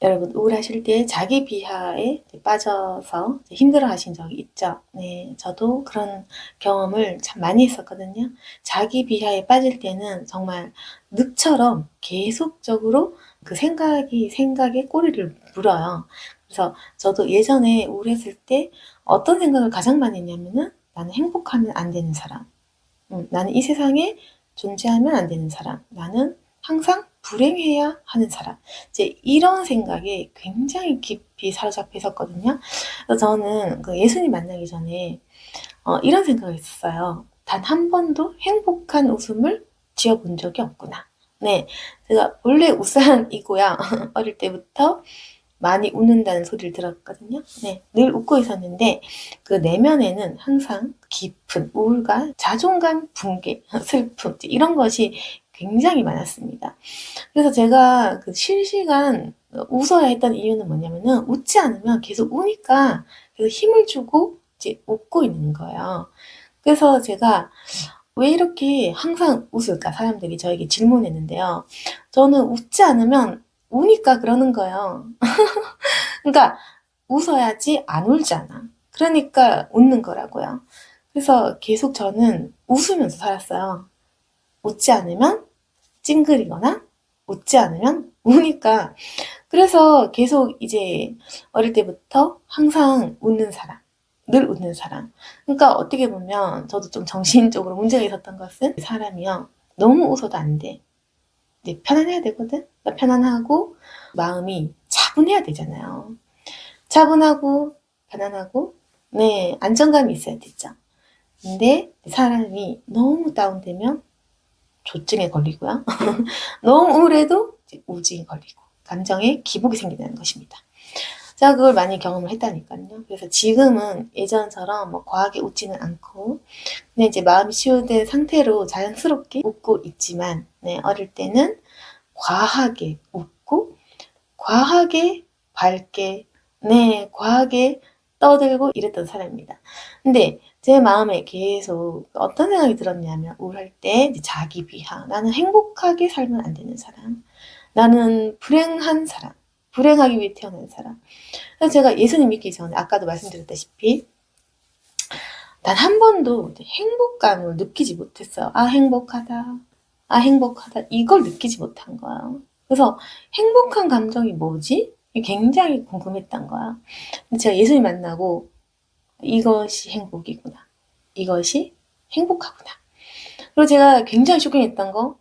여러분 우울하실 때 자기 비하에 빠져서 힘들어하신 적이 있죠? 네, 저도 그런 경험을 참 많이 했었거든요. 자기 비하에 빠질 때는 정말 늪처럼 계속적으로 그 생각에 꼬리를 물어요. 그래서 저도 예전에 우울했을 때 어떤 생각을 가장 많이 했냐면은 나는 행복하면 안 되는 사람. 나는 이 세상에 존재하면 안 되는 사람. 나는 항상 불행해야 하는 사람. 이제 이런 생각에 굉장히 깊이 사로잡혀 있었거든요. 그래서 저는 그 예수님 만나기 전에 이런 생각을 했었어요. 단 한 번도 행복한 웃음을 지어본 적이 없구나. 네, 제가 원래 우상이고요. 어릴 때부터 많이 웃는다는 소리를 들었거든요. 네, 늘 웃고 있었는데 그 내면에는 항상 깊은 우울감, 자존감 붕괴, 슬픔 이런 것이 굉장히 많았습니다. 그래서 제가 그 실시간 웃어야 했던 이유는 뭐냐면은 웃지 않으면 계속 우니까 계속 힘을 주고 이제 웃고 있는 거예요. 그래서 제가 왜 이렇게 항상 웃을까? 사람들이 저에게 질문했는데요. 저는 웃지 않으면 우니까 그러는 거예요. 그러니까 웃어야지 안 울잖아. 그러니까 웃는 거라고요. 그래서 계속 저는 웃으면서 살았어요. 웃지 않으면 찡그리거나 웃지 않으면 우니까. 그래서 계속 이제 어릴 때부터 항상 웃는 사람, 늘 웃는 사람. 그러니까 어떻게 보면 저도 좀 정신적으로 문제가 있었던 것은 사람이요. 너무 웃어도 안 돼. 이제 편안해야 되거든? 그러니까 편안하고 마음이 차분해야 되잖아요. 차분하고 편안하고 네, 안정감이 있어야 되죠. 근데 사람이 너무 다운되면 조증에 걸리고요. 너무 우울해도 우울증이 걸리고 감정에 기복이 생긴다는 것입니다. 제가 그걸 많이 경험을 했다니까요. 그래서 지금은 예전처럼 뭐 과하게 웃지는 않고 그냥 이제 마음이 치유된 상태로 자연스럽게 웃고 있지만 네, 어릴 때는 과하게 웃고 과하게 밝게 네, 과하게 떠들고 이랬던 사람입니다. 근데 제 마음에 계속 어떤 생각이 들었냐면 우울할 때 자기 비하, 나는 행복하게 살면 안 되는 사람, 나는 불행한 사람, 불행하기 위해 태어난 사람. 그래서 제가 예수님 믿기 전에 아까도 말씀드렸다시피 단 한 번도 행복감을 느끼지 못했어요. 아 행복하다, 아 행복하다 이걸 느끼지 못한 거예요. 그래서 행복한 감정이 뭐지? 굉장히 궁금했던 거야. 근데 제가 예수님 만나고 이것이 행복이구나. 이것이 행복하구나. 그리고 제가 굉장히 쇼킹했던 거,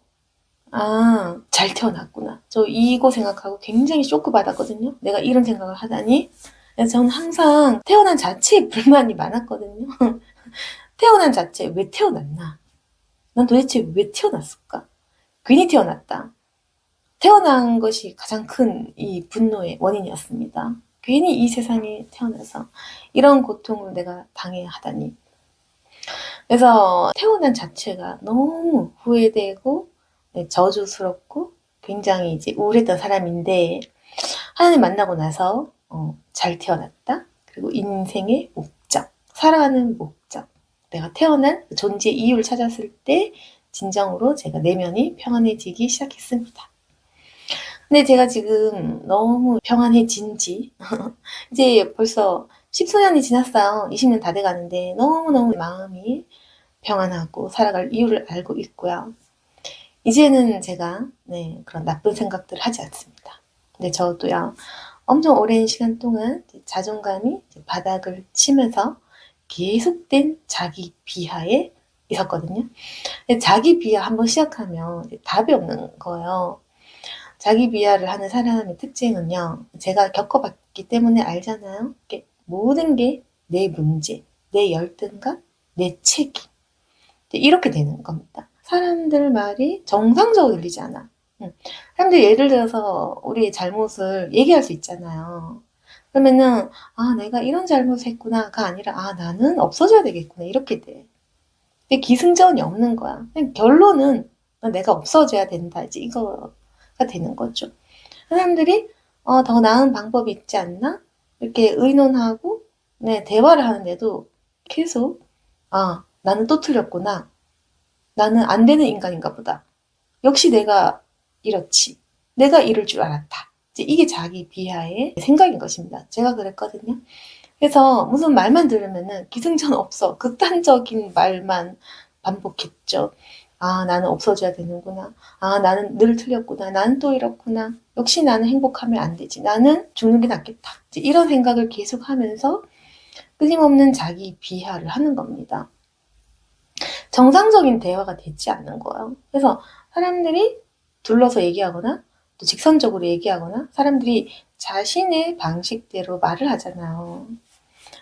아, 잘 태어났구나. 저 이거 생각하고 굉장히 쇼크 받았거든요. 내가 이런 생각을 하다니. 그래서 저는 항상 태어난 자체에 불만이 많았거든요. 태어난 자체에 왜 태어났나? 난 도대체 왜 태어났을까? 괜히 태어났다. 태어난 것이 가장 큰 이 분노의 원인이었습니다. 괜히 이 세상에 태어나서 이런 고통을 내가 당해야 하다니. 그래서 태어난 자체가 너무 후회되고 네, 저주스럽고 굉장히 이제 우울했던 사람인데 하나님 만나고 나서 잘 태어났다. 그리고 인생의 목적, 살아가는 목적, 내가 태어난 존재의 이유를 찾았을 때 진정으로 제가 내면이 평안해지기 시작했습니다. 근데 제가 지금 너무 평안해진지 이제 벌써 10수년이 지났어요. 20년 다 돼가는데 너무너무 마음이 평안하고 살아갈 이유를 알고 있고요. 이제는 제가 네, 그런 나쁜 생각들을 하지 않습니다. 근데 저도요. 엄청 오랜 시간 동안 자존감이 바닥을 치면서 계속된 자기 비하에 있었거든요. 자기 비하 한번 시작하면 답이 없는 거예요. 자기 비하를 하는 사람의 특징은요. 제가 겪어봤기 때문에 알잖아요. 모든 게 내 문제, 내 열등감, 내 책임. 이렇게 되는 겁니다. 사람들 말이 정상적으로 들리지 않아. 사람들이 예를 들어서 우리의 잘못을 얘기할 수 있잖아요. 그러면은 아 내가 이런 잘못을 했구나가 아니라 아 나는 없어져야 되겠구나 이렇게 돼. 근데 기승전이 없는 거야. 그냥 결론은 내가 없어져야 된다 이제 이거가 되는 거죠. 사람들이 더 나은 방법이 있지 않나? 이렇게 의논하고 네, 대화를 하는데도 계속 아 나는 또 틀렸구나. 나는 안 되는 인간인가 보다. 역시 내가 이렇지. 내가 이럴 줄 알았다. 이제 이게 자기 비하의 생각인 것입니다. 제가 그랬거든요. 그래서 무슨 말만 들으면은 기승전 없어. 극단적인 말만 반복했죠. 아, 나는 없어져야 되는구나. 아, 나는 늘 틀렸구나. 나는 또 이렇구나. 역시 나는 행복하면 안 되지. 나는 죽는 게 낫겠다. 이제 이런 생각을 계속 하면서 끊임없는 자기 비하를 하는 겁니다. 정상적인 대화가 되지 않는 거예요. 그래서 사람들이 둘러서 얘기하거나 또 직선적으로 얘기하거나 사람들이 자신의 방식대로 말을 하잖아요.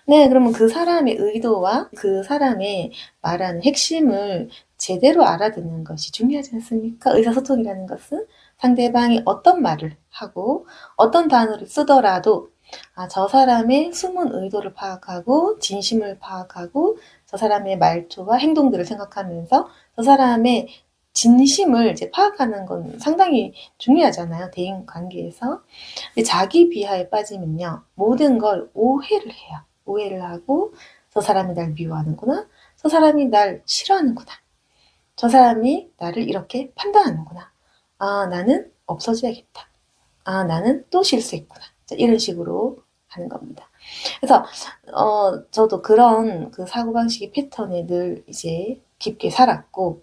네, 그러면 그 사람의 의도와 그 사람의 말하는 핵심을 제대로 알아듣는 것이 중요하지 않습니까? 의사소통이라는 것은 상대방이 어떤 말을 하고 어떤 단어를 쓰더라도 아, 저 사람의 숨은 의도를 파악하고 진심을 파악하고 저 사람의 말투와 행동들을 생각하면서 저 사람의 진심을 이제 파악하는 건 상당히 중요하잖아요. 대인 관계에서. 근데 자기 비하에 빠지면요. 모든 걸 오해를 해요. 오해를 하고 저 사람이 날 미워하는구나. 저 사람이 날 싫어하는구나. 저 사람이 나를 이렇게 판단하는구나. 아, 나는 없어져야겠다. 아, 나는 또 실수했구나. 이런 식으로 하는 겁니다. 그래서 저도 그런 그 사고방식의 패턴에 늘 이제 깊게 살았고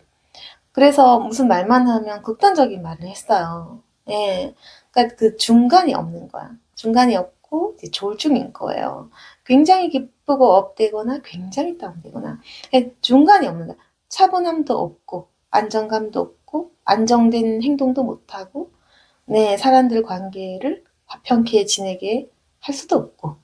그래서 무슨 말만 하면 극단적인 말을 했어요. 예. 그러니까 그 중간이 없는 거야. 중간이 없고 이제 졸중인 거예요. 굉장히 기쁘고 업되거나 굉장히 다운되거나 중간이 없는 거야. 차분함도 없고 안정감도 없고 안정된 행동도 못하고 네, 사람들 관계를 화평케 지내게 할 수도 없고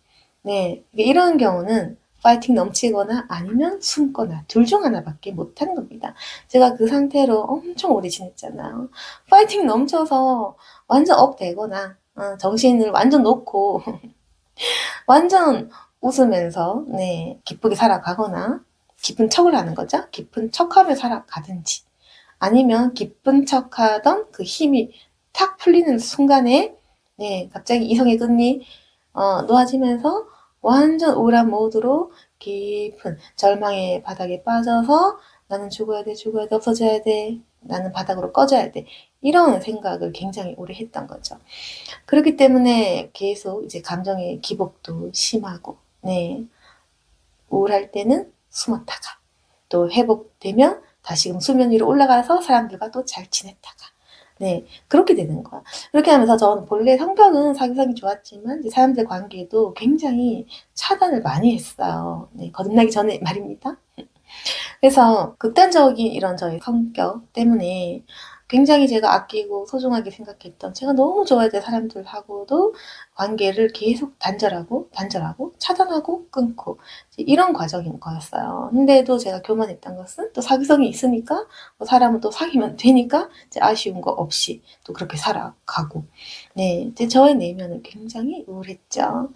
네, 이런 경우는 파이팅 넘치거나 아니면 숨거나 둘 중 하나밖에 못하는 겁니다. 제가 그 상태로 엄청 오래 지냈잖아요. 파이팅 넘쳐서 완전 업되거나 정신을 완전 놓고 완전 웃으면서 네, 기쁘게 살아가거나 기쁜 척을 하는 거죠. 기쁜 척하며 살아가든지 아니면 기쁜 척하던 그 힘이 탁 풀리는 순간에 네, 갑자기 이성의 끈이 놓아지면서 완전 우울한 모드로 깊은 절망의 바닥에 빠져서 나는 죽어야 돼, 죽어야 돼, 없어져야 돼, 나는 바닥으로 꺼져야 돼. 이런 생각을 굉장히 오래 했던 거죠. 그렇기 때문에 계속 이제 감정의 기복도 심하고, 네. 우울할 때는 숨었다가, 또 회복되면 다시금 수면 위로 올라가서 사람들과 또 잘 지냈다가, 네, 그렇게 되는 거야. 그렇게 하면서 저는 본래 성격은 사교성이 좋았지만 이제 사람들 관계도 굉장히 차단을 많이 했어요. 네, 거듭나기 전에 말입니다. 그래서 극단적인 이런 저의 성격 때문에 굉장히 제가 아끼고 소중하게 생각했던 제가 너무 좋아야 될 사람들하고도 관계를 계속 단절하고 차단하고 끊고 이런 과정인 거였어요. 근데도 제가 교만했던 것은 또 사교성이 있으니까 사람은 또 사귀면 되니까 이제 아쉬운 거 없이 또 그렇게 살아가고 네, 이제 저의 내면은 굉장히 우울했죠.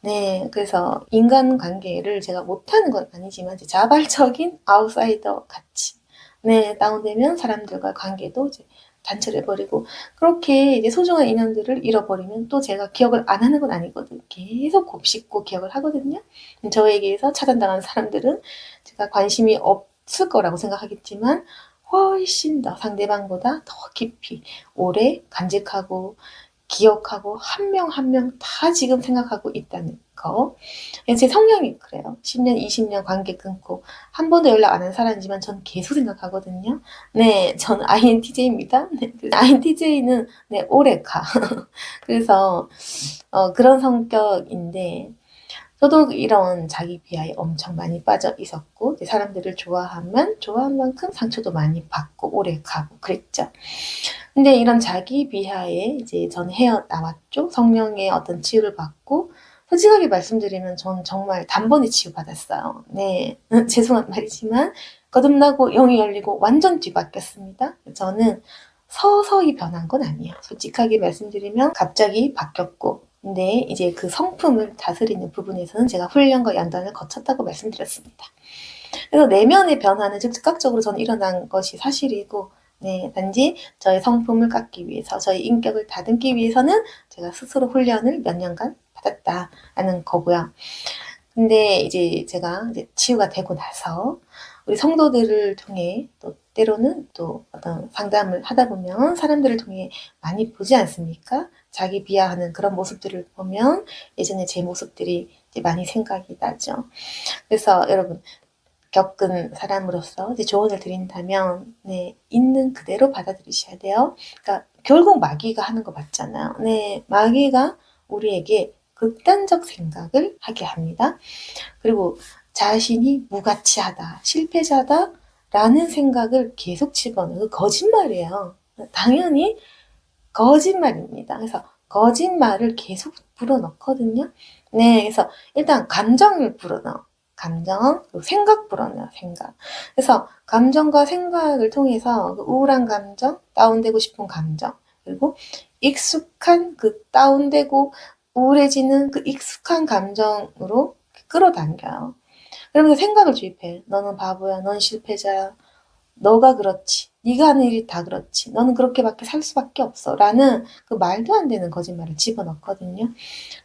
네, 그래서 인간관계를 제가 못하는 건 아니지만 자발적인 아웃사이더 같이 네, 다운되면 사람들과 관계도 이제 단절해버리고 그렇게 이제 소중한 인연들을 잃어버리면 또 제가 기억을 안 하는 건 아니거든요. 계속 곱씹고 기억을 하거든요. 저에게서 차단당한 사람들은 제가 관심이 없을 거라고 생각하겠지만 훨씬 더 상대방보다 더 깊이 오래 간직하고 기억하고 한 명 한 명 다 지금 생각하고 있다는 거. 제 성향이 그래요. 10년, 20년 관계 끊고 한 번도 연락 안 한 사람이지만 전 계속 생각하거든요. 네, 저는 INTJ입니다. 네, INTJ는 네, 오래 가. 그래서 그런 성격인데 저도 이런 자기 비하에 엄청 많이 빠져 있었고 사람들을 좋아하면 좋아한 만큼 상처도 많이 받고 오래 가고 그랬죠. 근데 이런 자기 비하에 이제 저는 헤어나왔죠. 성령의 어떤 치유를 받고 솔직하게 말씀드리면 전 정말 단번에 치유받았어요. 네, 죄송한 말이지만 거듭나고 영이 열리고 완전 뒤바뀌었습니다. 저는 서서히 변한 건 아니에요. 솔직하게 말씀드리면 갑자기 바뀌었고 근데 이제 그 성품을 다스리는 부분에서는 제가 훈련과 연단을 거쳤다고 말씀드렸습니다. 그래서 내면의 변화는 즉각적으로 저는 일어난 것이 사실이고 네, 단지 저의 성품을 깎기 위해서 저의 인격을 다듬기 위해서는 제가 스스로 훈련을 몇 년간 받았다라는 거고요. 근데 이제 제가 이제 치유가 되고 나서 우리 성도들을 통해 또 때로는 또 어떤 상담을 하다 보면 사람들을 통해 많이 보지 않습니까? 자기 비하하는 그런 모습들을 보면 예전에 제 모습들이 이제 많이 생각이 나죠. 그래서 여러분 겪은 사람으로서 이제 조언을 드린다면, 네, 있는 그대로 받아들이셔야 돼요. 그러니까 결국 마귀가 하는 거 맞잖아요. 네, 마귀가 우리에게 극단적 생각을 하게 합니다. 그리고 자신이 무가치하다, 실패자다 라는 생각을 계속 집어넣는 그 거짓말이에요. 당연히 거짓말입니다. 그래서 거짓말을 계속 불어넣거든요. 네, 그래서 일단 감정을 불어넣어. 감정, 그리고 생각 불어넣어, 생각. 그래서 감정과 생각을 통해서 그 우울한 감정, 다운되고 싶은 감정, 그리고 익숙한 그 다운되고 우울해지는 그 익숙한 감정으로 끌어당겨요. 그러면서 생각을 주입해. 너는 바보야, 넌 실패자야, 너가 그렇지. 네가 하는 일이 다 그렇지. 너는 그렇게밖에 살 수밖에 없어. 라는 그 말도 안 되는 거짓말을 집어넣거든요.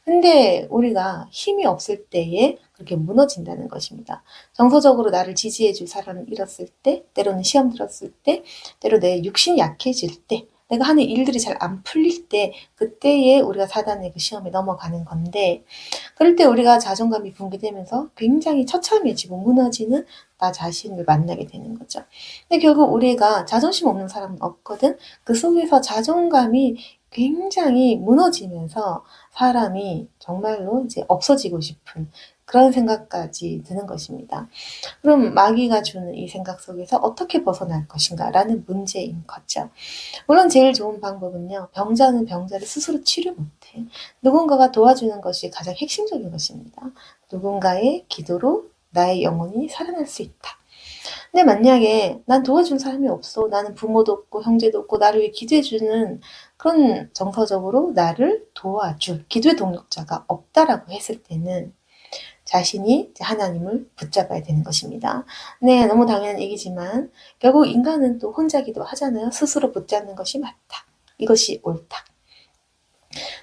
근데 우리가 힘이 없을 때에 그렇게 무너진다는 것입니다. 정서적으로 나를 지지해줄 사람을 잃었을 때, 때로는 시험 들었을 때, 때로 내 육신이 약해질 때, 내가 하는 일들이 잘 안 풀릴 때, 그때에 우리가 사단의 그 시험에 넘어가는 건데, 그럴 때 우리가 자존감이 붕괴되면서 굉장히 처참해지고 무너지는 나 자신을 만나게 되는 거죠. 근데 결국 우리가 자존심 없는 사람은 없거든. 그 속에서 자존감이 굉장히 무너지면서 사람이 정말로 이제 없어지고 싶은 그런 생각까지 드는 것입니다. 그럼 마귀가 주는 이 생각 속에서 어떻게 벗어날 것인가라는 문제인 거죠. 물론 제일 좋은 방법은요. 병자는 병자를 스스로 치료 못해. 누군가가 도와주는 것이 가장 핵심적인 것입니다. 누군가의 기도로 나의 영혼이 살아날 수 있다. 근데 만약에 난 도와준 사람이 없어. 나는 부모도 없고 형제도 없고 나를 위해 기도해주는 그런 정서적으로 나를 도와줄 기도의 동력자가 없다라고 했을 때는 자신이 하나님을 붙잡아야 되는 것입니다. 네, 너무 당연한 얘기지만 결국 인간은 또 혼자 기도하잖아요. 스스로 붙잡는 것이 맞다. 이것이 옳다.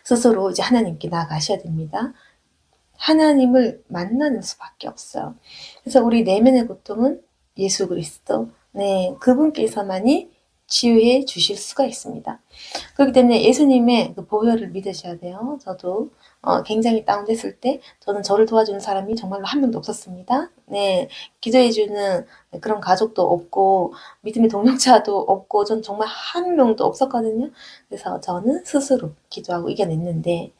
스스로 이제 하나님께 나아가셔야 됩니다. 하나님을 만나는 수밖에 없어요. 그래서 우리 내면의 고통은 예수 그리스도, 네, 그분께서만이 치유해 주실 수가 있습니다. 그렇기 때문에 예수님의 그 보혈을 믿으셔야 돼요. 저도 굉장히 다운됐을 때 저는 저를 도와주는 사람이 정말로 한 명도 없었습니다. 네, 기도해주는 그런 가족도 없고 믿음의 동력자도 없고 전 정말 한 명도 없었거든요. 그래서 저는 스스로 기도하고 이겨냈는데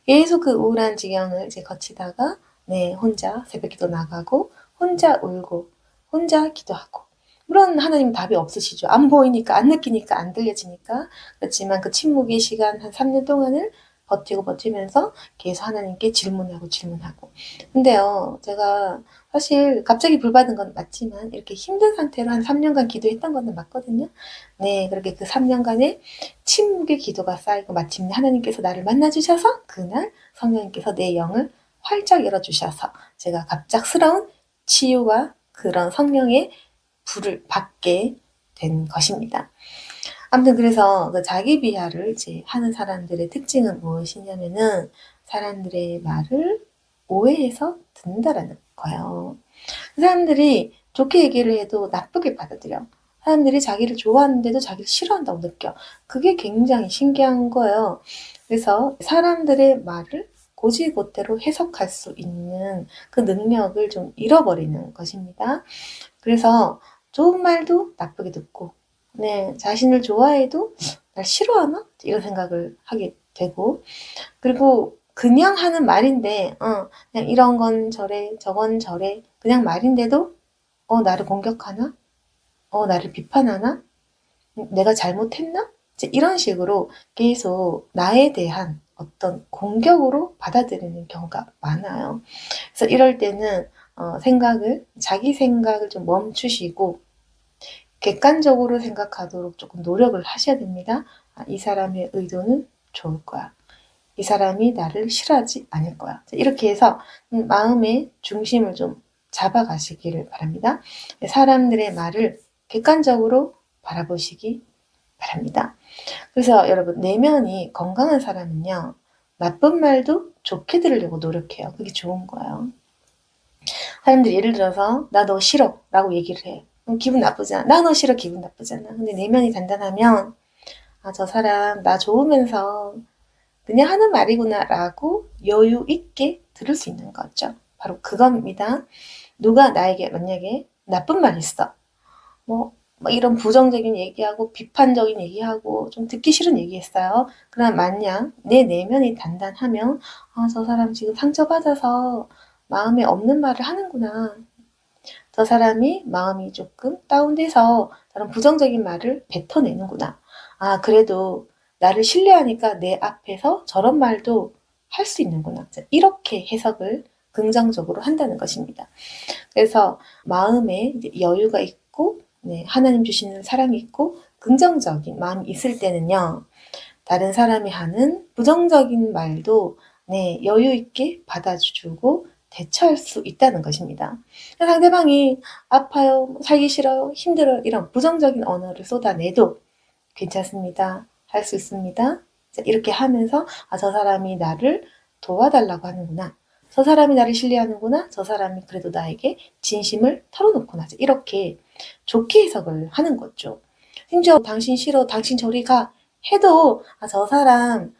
계속 그 우울한 지경을 이제 거치다가 네, 혼자 새벽기도 나가고 혼자 울고 혼자 기도하고 물론 하나님 답이 없으시죠. 안 보이니까 안 느끼니까 안 들려지니까 그렇지만 그 침묵의 시간 한 3년 동안을 버티면서 계속 하나님께 질문하고 근데요 제가 사실 갑자기 불받은 건 맞지만 이렇게 힘든 상태로 한 3년간 기도했던 건 맞거든요. 네, 그렇게 그 3년간의 침묵의 기도가 쌓이고 마침내 하나님께서 나를 만나주셔서 그날 성령님께서 내 영을 활짝 열어주셔서 제가 갑작스러운 치유와 그런 성령의 불을 받게 된 것입니다. 아무튼 그래서 그 자기 비하를 이제 하는 사람들의 특징은 무엇이냐면은 사람들의 말을 오해해서 듣는다라는 거예요. 사람들이 좋게 얘기를 해도 나쁘게 받아들여. 사람들이 자기를 좋아하는데도 자기를 싫어한다고 느껴. 그게 굉장히 신기한 거예요. 그래서 사람들의 말을 곧이곧대로 해석할 수 있는 그 능력을 좀 잃어버리는 것입니다. 그래서 좋은 말도 나쁘게 듣고, 네, 자신을 좋아해도 날 싫어하나? 이런 생각을 하게 되고, 그리고 그냥 하는 말인데, 그냥 이런 건 저래, 저건 저래, 그냥 말인데도, 나를 공격하나? 나를 비판하나? 내가 잘못했나? 이제 이런 식으로 계속 나에 대한 어떤 공격으로 받아들이는 경우가 많아요. 그래서 이럴 때는 자기 생각을 좀 멈추시고 객관적으로 생각하도록 조금 노력을 하셔야 됩니다. 이 사람의 의도는 좋을 거야. 이 사람이 나를 싫어하지 않을 거야. 이렇게 해서 마음의 중심을 좀 잡아가시기를 바랍니다. 사람들의 말을 객관적으로 바라보시기 바랍니다. 그래서 여러분 내면이 건강한 사람은요. 나쁜 말도 좋게 들으려고 노력해요. 그게 좋은 거예요. 사람들이 예를 들어서 나 너 싫어 라고 얘기를 해. 기분 나쁘잖아. 나 너 싫어 기분 나쁘잖아. 근데 내면이 단단하면 저 사람 나 좋으면서 그냥 하는 말이구나라고 여유 있게 들을 수 있는 거죠. 바로 그겁니다. 누가 나에게 만약에 나쁜 말 했어. 뭐 이런 부정적인 얘기하고 비판적인 얘기하고 좀 듣기 싫은 얘기했어요. 그럼 만약 내 내면이 단단하면 저 사람 지금 상처받아서 마음에 없는 말을 하는구나. 저 사람이 마음이 조금 다운돼서 저런 부정적인 말을 뱉어내는구나. 그래도 나를 신뢰하니까 내 앞에서 저런 말도 할 수 있는구나. 이렇게 해석을 긍정적으로 한다는 것입니다. 그래서 마음에 이제 여유가 있고, 네, 하나님 주시는 사랑이 있고, 긍정적인 마음이 있을 때는요, 다른 사람이 하는 부정적인 말도 네, 여유 있게 받아주고 대처할 수 있다는 것입니다. 상대방이 아파요, 살기 싫어요, 힘들어요, 이런 부정적인 언어를 쏟아내도 괜찮습니다. 할 수 있습니다. 이렇게 하면서 저 사람이 나를 도와달라고 하는구나. 저 사람이 나를 신뢰하는구나. 저 사람이 그래도 나에게 진심을 털어놓구나. 이렇게 좋게 해석을 하는 거죠. 심지어 당신 싫어, 당신 저리 가 해도 저 사람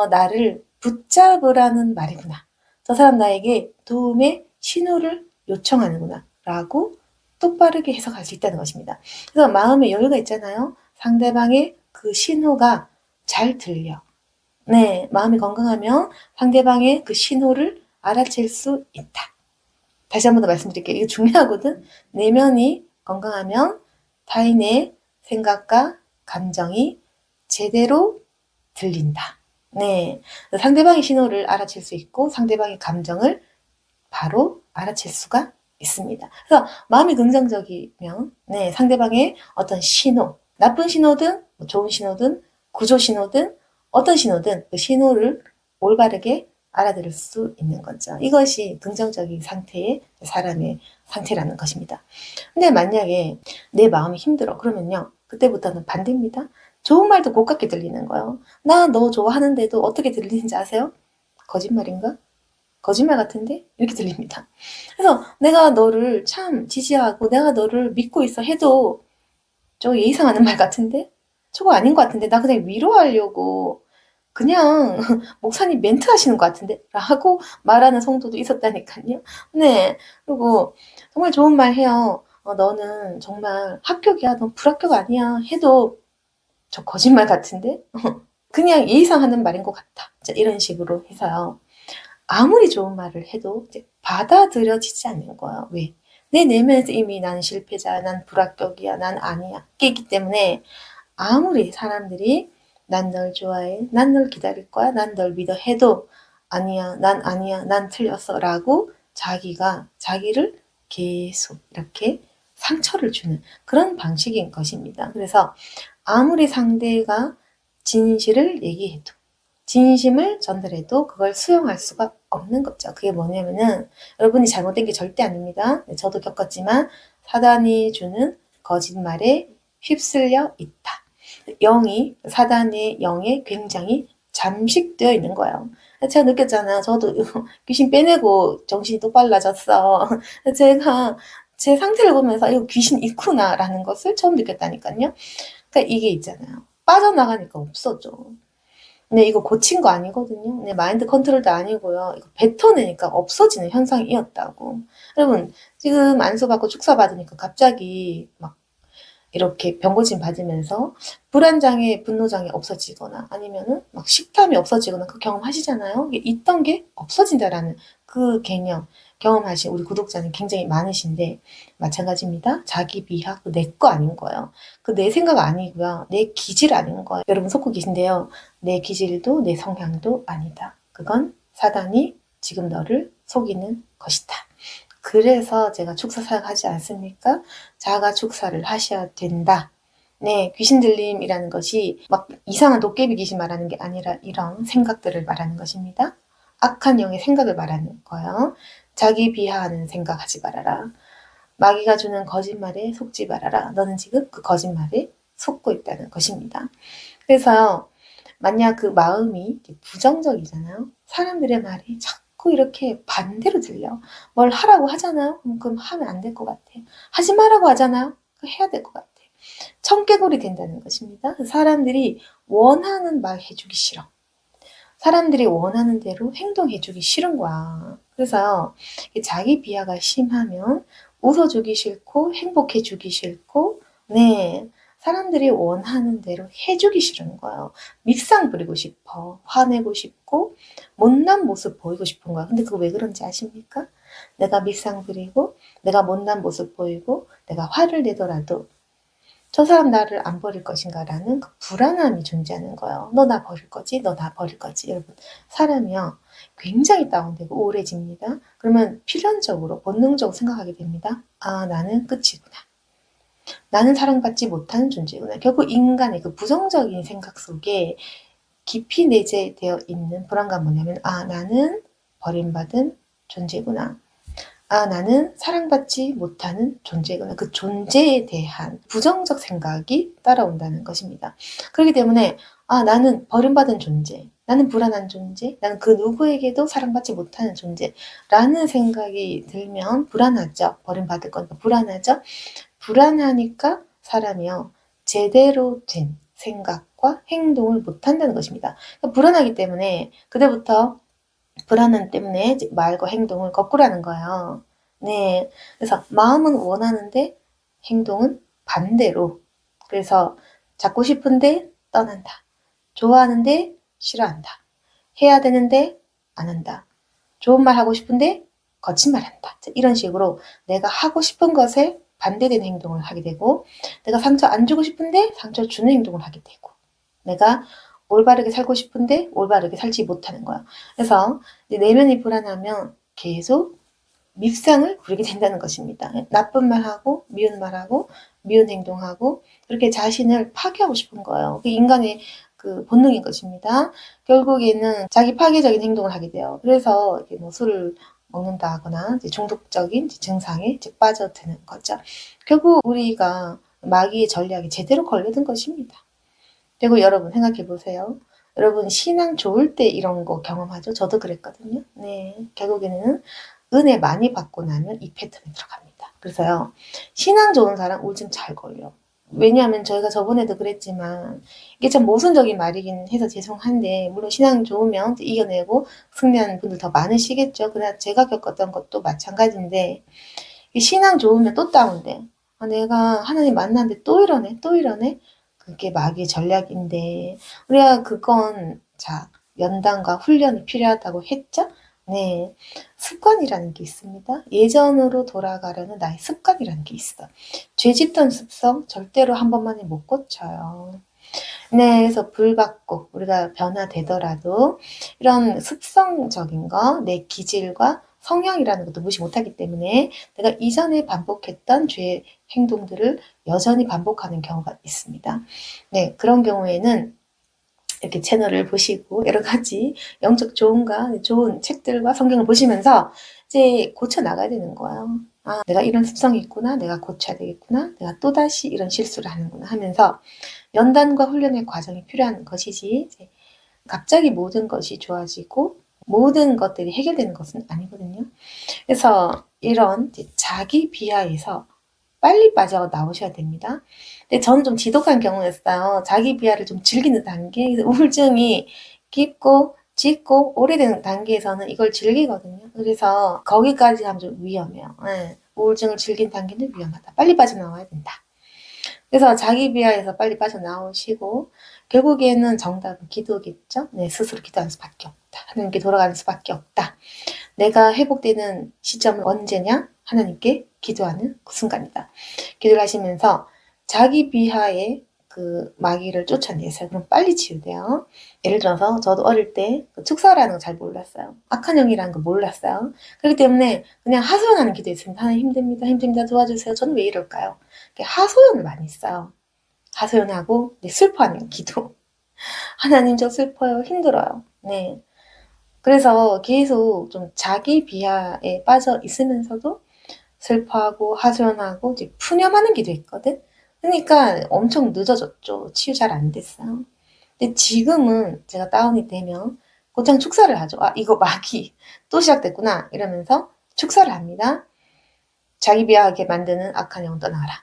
나를 붙잡으라는 말이구나. 저 사람 나에게 도움의 신호를 요청하는구나. 라고 똑바르게 해석할 수 있다는 것입니다. 그래서 마음에 여유가 있잖아요. 상대방의 그 신호가 잘 들려. 네, 마음이 건강하면 상대방의 그 신호를 알아챌 수 있다. 다시 한 번 더 말씀드릴게요. 이거 중요하거든. 내면이 건강하면 타인의 생각과 감정이 제대로 들린다. 네, 상대방의 신호를 알아챌 수 있고 상대방의 감정을 바로 알아챌 수가 있습니다. 그래서 마음이 긍정적이면 네, 상대방의 어떤 신호, 나쁜 신호든 좋은 신호든 구조 신호든 어떤 신호든 그 신호를 올바르게 알아들을 수 있는 거죠. 이것이 긍정적인 상태의 사람의 상태라는 것입니다. 근데 만약에 내 마음이 힘들어 그러면요. 그때부터는 반대입니다. 좋은 말도 고깝게 들리는 거예요. 나 너 좋아하는데도 어떻게 들리는지 아세요? 거짓말인가? 거짓말 같은데? 이렇게 들립니다. 그래서 내가 너를 참 지지하고 내가 너를 믿고 있어 해도 저거 예의상하는 말 같은데? 저거 아닌 것 같은데? 나 그냥 위로하려고 그냥 목사님 멘트 하시는 것 같은데? 라고 말하는 성도도 있었다니까요. 네. 그리고 정말 좋은 말 해요. 너는 정말 합격이야. 넌 불합격 아니야. 해도 저 거짓말 같은데? 그냥 예의상 하는 말인 것 같아. 이런 식으로 해서요. 아무리 좋은 말을 해도 이제 받아들여지지 않는 거예요. 왜? 내 내면에서 이미 나는 실패자야, 난 불합격이야, 난 아니야. 깨기 때문에 아무리 사람들이 난 널 좋아해, 난 널 기다릴 거야, 난 널 믿어 해도 아니야, 난 틀렸어 라고 자기가 자기를 계속 이렇게 상처를 주는 그런 방식인 것입니다. 그래서 아무리 상대가 진실을 얘기해도 진심을 전달해도 그걸 수용할 수가 없는 거죠. 그게 뭐냐면은 여러분이 잘못된 게 절대 아닙니다. 저도 겪었지만 사단이 주는 거짓말에 휩쓸려 있다. 사단의 영에 굉장히 잠식되어 있는 거예요. 제가 느꼈잖아요. 저도 귀신 빼내고 정신이 똑바라졌어. 제가 제 상태를 보면서 이거 귀신 있구나라는 것을 처음 느꼈다니까요. 그러니까 이게 있잖아요. 빠져나가니까 없어져. 근데 이거 고친 거 아니거든요. 네, 마인드 컨트롤도 아니고요. 이거 뱉어내니까 없어지는 현상이었다고. 여러분, 지금 안수받고 축사받으니까 갑자기 막 이렇게 병고침 받으면서 불안장애, 분노장애 없어지거나 아니면은 막 식탐이 없어지거나 그 경험 하시잖아요. 이게 있던 게 없어진다라는 그 개념 경험하신 우리 구독자는 굉장히 많으신데 마찬가지입니다. 자기 비하, 내 거 아닌 거예요. 그 내 생각 아니고요. 내 기질 아닌 거예요. 여러분 속고 계신데요. 내 기질도 내 성향도 아니다. 그건 사단이 지금 너를 속이는 것이다. 그래서 제가 축사 사역하지 않습니까? 자가 축사를 하셔야 된다. 네, 귀신 들림이라는 것이 막 이상한 도깨비 귀신 말하는 게 아니라 이런 생각들을 말하는 것입니다. 악한 영의 생각을 말하는 거예요. 자기 비하하는 생각하지 말아라. 마귀가 주는 거짓말에 속지 말아라. 너는 지금 그 거짓말에 속고 있다는 것입니다. 그래서 만약 그 마음이 부정적이잖아요. 사람들의 말이 자꾸 이렇게 반대로 들려. 뭘 하라고 하잖아요. 그럼 하면 안 될 것 같아. 하지 말라고 하잖아요. 해야 될 것 같아. 청개구리 된다는 것입니다. 사람들이 원하는 말 해주기 싫어. 사람들이 원하는 대로 행동해주기 싫은 거야. 그래서 자기 비하가 심하면 웃어주기 싫고 행복해주기 싫고, 네, 사람들이 원하는 대로 해주기 싫은 거예요. 밉상 부리고 싶어, 화내고 싶고 못난 모습 보이고 싶은 거야. 근데 그거 왜 그런지 아십니까? 내가 밉상 부리고 내가 못난 모습 보이고 내가 화를 내더라도 저 사람 나를 안 버릴 것인가 라는 그 불안함이 존재하는 거예요. 너 나 버릴 거지? 너 나 버릴 거지? 여러분, 사람이요 굉장히 다운되고 우울해집니다. 그러면 필연적으로 본능적으로 생각하게 됩니다. 아, 나는 끝이구나. 나는 사랑받지 못하는 존재구나. 결국 인간의 그 부정적인 생각 속에 깊이 내재되어 있는 불안감 뭐냐면, 아, 나는 버림받은 존재구나. 아, 나는 사랑받지 못하는 존재구나. 그 존재에 대한 부정적 생각이 따라온다는 것입니다. 그렇기 때문에, 아, 나는 버림받은 존재, 나는 불안한 존재, 나는 그 누구에게도 사랑받지 못하는 존재라는 생각이 들면 불안하죠. 버림받을 거니까 불안하죠. 불안하니까 사람이요, 제대로 된 생각과 행동을 못한다는 것입니다. 그러니까 불안하기 때문에 그때부터 불안함 때문에 말과 행동을 거꾸로 하는 거예요. 네. 그래서 마음은 원하는데 행동은 반대로. 그래서 잡고 싶은데 떠난다. 좋아하는데 싫어한다. 해야 되는데 안 한다. 좋은 말 하고 싶은데 거친 말 한다. 이런 식으로 내가 하고 싶은 것에 반대되는 행동을 하게 되고, 내가 상처 안 주고 싶은데 상처 주는 행동을 하게 되고, 내가 올바르게 살고 싶은데 올바르게 살지 못하는 거야. 그래서 내면이 불안하면 계속 밉상을 부리게 된다는 것입니다. 나쁜 말하고 미운 말하고 미운 행동하고 그렇게 자신을 파괴하고 싶은 거예요. 그게 인간의 그 본능인 것입니다. 결국에는 자기 파괴적인 행동을 하게 돼요. 그래서 뭐 술을 먹는다거나 중독적인 증상에 빠져드는 거죠. 결국 우리가 마귀의 전략에 제대로 걸려든 것입니다. 그리고 여러분 생각해 보세요. 여러분 신앙 좋을 때 이런 거 경험하죠? 저도 그랬거든요. 네, 결국에는 은혜 많이 받고 나면 이 패턴에 들어갑니다. 그래서요, 신앙 좋은 사람 우울증 잘 걸려. 왜냐하면 저희가 저번에도 그랬지만 이게 참 모순적인 말이긴 해서 죄송한데, 물론 신앙 좋으면 이겨내고 승리하는 분들 더 많으시겠죠. 그러나 제가 겪었던 것도 마찬가지인데, 신앙 좋으면 또 다운돼. 아, 내가 하나님 만났는데 또 이러네, 또 이러네. 그게 마귀의 전략인데, 우리가 그건 자 연단과 훈련이 필요하다고 했죠. 네, 습관이라는 게 있습니다. 예전으로 돌아가려는 나의 습관이라는 게 있어. 죄 짓던 습성 절대로 한 번만에 못 고쳐요. 네, 그래서 불받고 우리가 변화되더라도 이런 습성적인 거, 내 기질과 성향이라는 것도 무시 못하기 때문에 내가 이전에 반복했던 죄의 행동들을 여전히 반복하는 경우가 있습니다. 네, 그런 경우에는 이렇게 채널을 보시고 여러 가지 영적 좋은 책들과 성경을 보시면서 이제 고쳐 나가야 되는 거예요. 아, 내가 이런 습성이 있구나. 내가 고쳐야 되겠구나. 내가 또다시 이런 실수를 하는구나 하면서 연단과 훈련의 과정이 필요한 것이지, 이제 갑자기 모든 것이 좋아지고 모든 것들이 해결되는 것은 아니거든요. 그래서 이런 자기 비하에서 빨리 빠져나오셔야 됩니다. 근데 저는 좀 지독한 경우였어요. 자기 비하를 좀 즐기는 단계, 우울증이 깊고 짙고 오래된 단계에서는 이걸 즐기거든요. 그래서 거기까지 하면 좀 위험해요. 네. 우울증을 즐긴 단계는 위험하다. 빨리 빠져나와야 된다. 그래서 자기 비하에서 빨리 빠져나오시고 결국에는 정답은 기도겠죠. 네, 스스로 기도하는 수밖에 없다. 하나님께 돌아가는 수밖에 없다. 내가 회복되는 시점은 언제냐? 하나님께 기도하는 그 순간이다. 기도를 하시면서 자기 비하의 그 마귀를 쫓아내세요. 그럼 빨리 치유돼요. 예를 들어서 저도 어릴 때 축사라는 거 잘 몰랐어요. 악한 영이라는 거 몰랐어요. 그렇기 때문에 그냥 하소연하는 기도했습니다. 하나님 힘듭니다. 도와주세요. 저는 왜 이럴까요? 하소연을 많이 했어요. 하소연하고 슬퍼하는 기도. 하나님 저 슬퍼요. 힘들어요. 네. 그래서 계속 좀 자기 비하에 빠져 있으면서도 슬퍼하고 하소연하고 이제 푸념하는 기도했거든. 그러니까 엄청 늦어졌죠. 치유 잘 안 됐어요. 근데 지금은 제가 다운이 되면 곧장 축사를 하죠. 아, 이거 마귀 또 시작됐구나 이러면서 축사를 합니다. 자기 비하하게 만드는 악한 영은 떠나가라.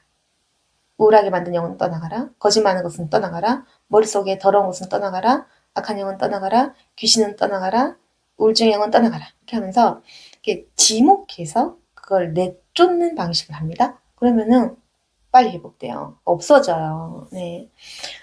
우울하게 만든 영은 떠나가라. 거짓말하는 것은 떠나가라. 머릿속에 더러운 것은 떠나가라. 악한 영은 떠나가라, 귀신은 떠나가라, 우울증 영은 떠나가라. 이렇게 하면서 이렇게 지목해서 그걸 내쫓는 방식을 합니다. 그러면은 빨리 회복돼요. 없어져요. 네.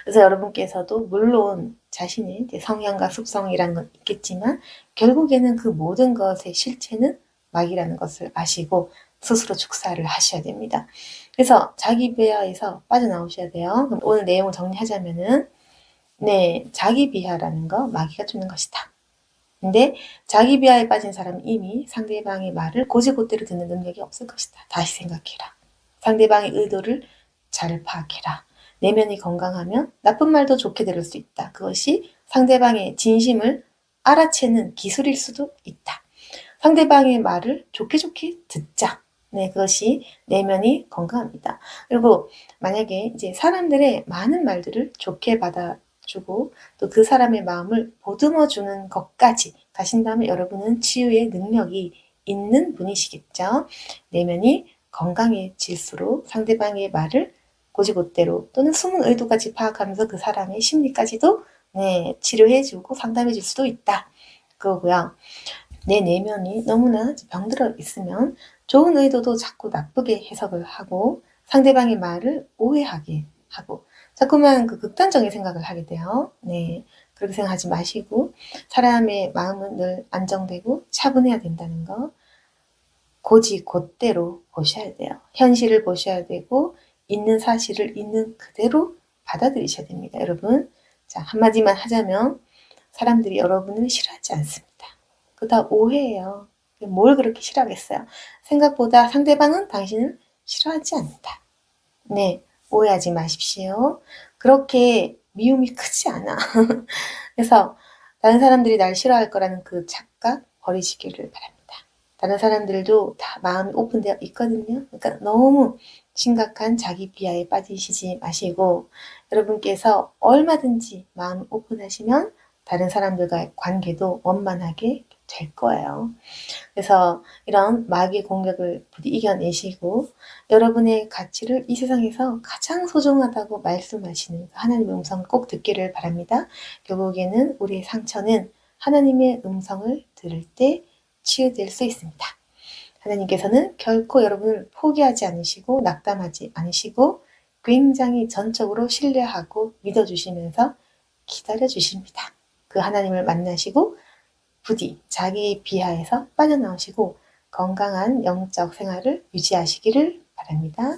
그래서 여러분께서도 물론 자신의 이제 성향과 습성이라는 건 있겠지만 결국에는 그 모든 것의 실체는 마귀라는 것을 아시고 스스로 축사를 하셔야 됩니다. 그래서 자기 비하에서 빠져나오셔야 돼요. 그럼 오늘 내용을 정리하자면은 네, 자기 비하라는 거 마귀가 주는 것이다. 근데 자기 비하에 빠진 사람은 이미 상대방의 말을 곧이곧대로 듣는 능력이 없을 것이다. 다시 생각해라. 상대방의 의도를 잘 파악해라. 내면이 건강하면 나쁜 말도 좋게 들을 수 있다. 그것이 상대방의 진심을 알아채는 기술일 수도 있다. 상대방의 말을 좋게 듣자. 네, 그것이 내면이 건강합니다. 그리고 만약에 이제 사람들의 많은 말들을 좋게 받아주고 또 그 사람의 마음을 보듬어주는 것까지 가신다면 여러분은 치유의 능력이 있는 분이시겠죠. 내면이 건강해질수록 상대방의 말을 곧이곧대로 또는 숨은 의도까지 파악하면서 그 사람의 심리까지도 네, 치료해주고 상담해줄 수도 있다. 그거고요. 내 내면이 너무나 병들어 있으면 좋은 의도도 자꾸 나쁘게 해석을 하고 상대방의 말을 오해하게 하고 자꾸만 그 극단적인 생각을 하게 돼요. 네, 그렇게 생각하지 마시고 사람의 마음은 늘 안정되고 차분해야 된다는 거 곧이곧대로 보셔야 돼요. 현실을 보셔야 되고 있는 사실을 있는 그대로 받아들이셔야 됩니다. 여러분, 자 한마디만 하자면 사람들이 여러분을 싫어하지 않습니다. 그거 다 오해예요. 뭘 그렇게 싫어하겠어요. 생각보다 상대방은 당신을 싫어하지 않는다. 네, 오해하지 마십시오. 그렇게 미움이 크지 않아. 그래서 다른 사람들이 날 싫어할 거라는 그 착각 버리시기를 바랍니다. 다른 사람들도 다 마음이 오픈되어 있거든요. 그러니까 너무 심각한 자기 비하에 빠지시지 마시고 여러분께서 얼마든지 마음 오픈하시면 다른 사람들과의 관계도 원만하게 될 거예요. 그래서 이런 마귀의 공격을 부디 이겨내시고 여러분의 가치를 이 세상에서 가장 소중하다고 말씀하시는 하나님의 음성을 꼭 듣기를 바랍니다. 결국에는 우리의 상처는 하나님의 음성을 들을 때 치유될 수 있습니다. 하나님께서는 결코 여러분을 포기하지 않으시고 낙담하지 않으시고 굉장히 전적으로 신뢰하고 믿어주시면서 기다려주십니다. 그 하나님을 만나시고 부디 자기 비하에서 빠져나오시고 건강한 영적 생활을 유지하시기를 바랍니다.